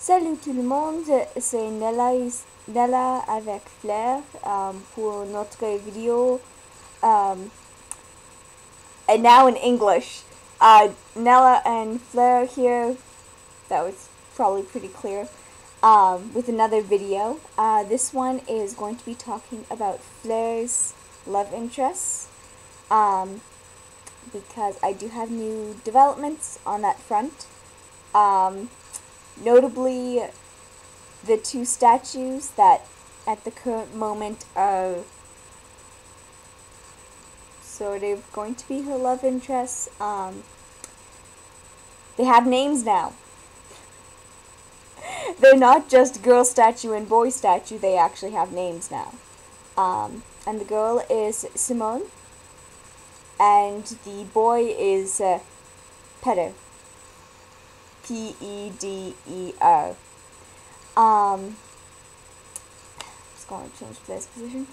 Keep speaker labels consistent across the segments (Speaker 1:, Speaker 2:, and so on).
Speaker 1: Salut tout le monde, c'est Nella avec Flair pour notre vidéo. And now in English. Nella and Flair here, that was probably pretty clear, with another video. This one is going to be talking about Flair's love interests, because I do have new developments on that front. Notably, the two statues that at the current moment are sort of going to be her love interests, they have names now. They're not just girl statue and boy statue, they actually have names now. And the girl is Simone, and the boy is Peder. P-E-D-E-R. Just going to change this position.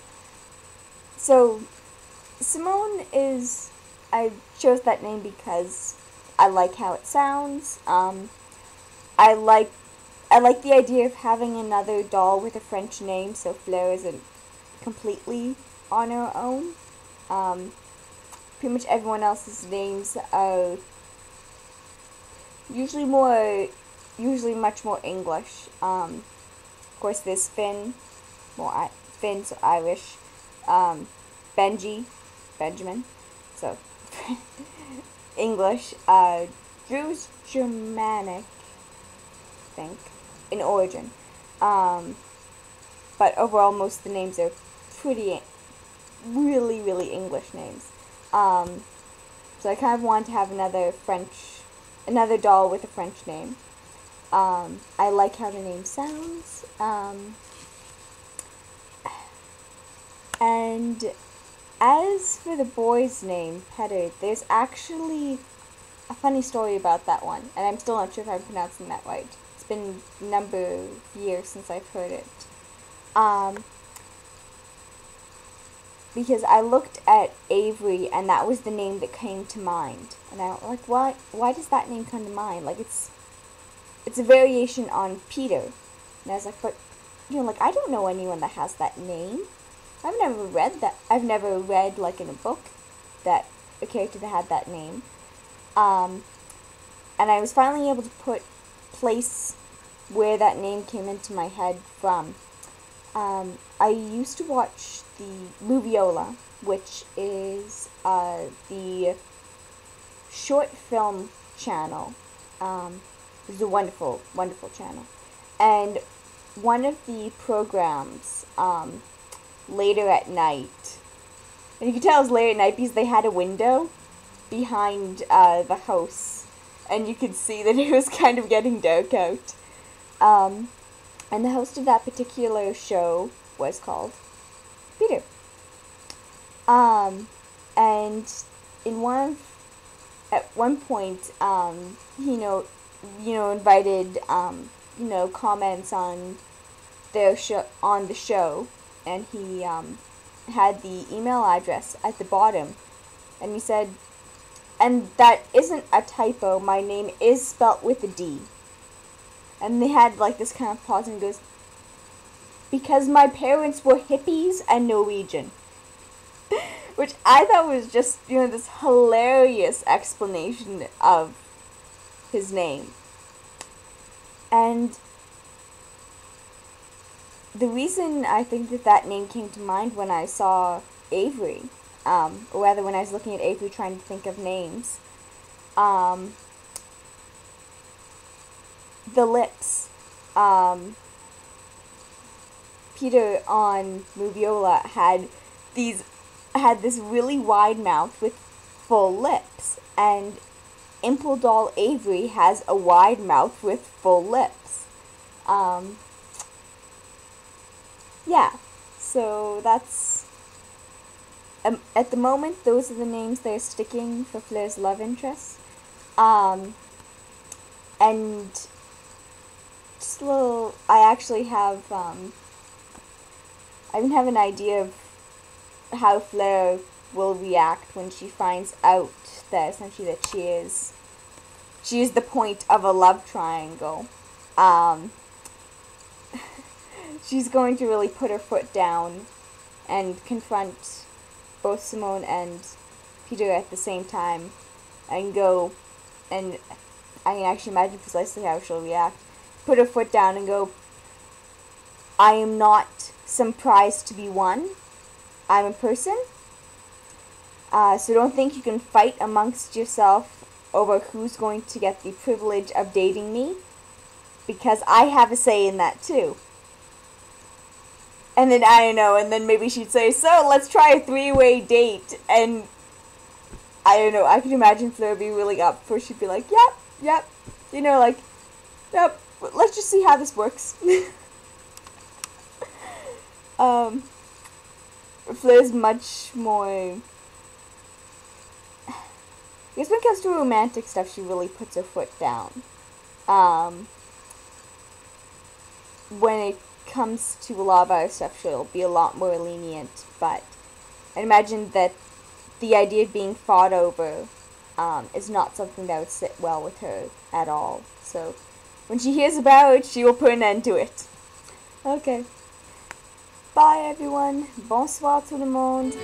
Speaker 1: So, Simone is, I chose that name because I like how it sounds. I like the idea of having another doll with a French name, so Flair isn't completely on her own. Pretty much everyone else's names are usually much more English. Of course, there's Finn, Finn's Irish. Benjamin, so English. Drew's Germanic, I think, in origin. But overall, most of the names are really English names. So I kind of wanted to have another doll with a French name. I like how the name sounds. And as for the boy's name, Peder, there's actually a funny story about that one, and I'm still not sure if I'm pronouncing that right. It's been a number of years since I've heard it. Because I looked at Avery, and that was the name that came to mind. And I was like, why does that name come to mind? Like, it's a variation on Peter. And I was like, but, I don't know anyone that has that name. I've never read, like, in a book that a character that had that name. And I was finally able to place where that name came into my head from. I used to watch the Moviola, which is the short film channel. It's a wonderful channel. And one of the programs, later at night, and you could tell it was late at night because they had a window behind the house, and you could see that it was kind of getting dark out. And the host of that particular show was called Peter. And at one point, invited, comments on the show, and he had the email address at the bottom, and he said, and that isn't a typo, my name is spelt with a D. And they had like this kind of pause, and he goes, because my parents were hippies and Norwegian. Which I thought was just, this hilarious explanation of his name. And the reason I think that name came to mind when I saw Avery, or rather when I was looking at Avery trying to think of names, the lips. Peter on Moviola had this really wide mouth with full lips, and Impel Doll Avery has a wide mouth with full lips. Yeah, so that's, at the moment, those are the names that are sticking for Flair's love interests. And just a little, I actually have, I even have an idea of how Flair will react when she finds out that essentially that she is the point of a love triangle. um, she's going to really put her foot down and confront both Simone and Peter at the same time, and go, and I can actually imagine precisely how she'll react. Put her foot down and go, I am not some prize to be won. I'm a person. So don't think you can fight amongst yourself over who's going to get the privilege of dating me, because I have a say in that too. And then, I don't know, and then maybe she'd say, so let's try a 3-way date, and I don't know, I could imagine Fleur be really up for, she'd be like, yep, you know, like, yep, let's just see how this works. Fleur's much more, I guess when it comes to romantic stuff, she really puts her foot down. When it comes to a lot of other stuff, she'll be a lot more lenient, but I imagine that the idea of being fought over is not something that would sit well with her at all. So when she hears about it, she will put an end to it. Okay. Bye everyone. Bonsoir tout le monde.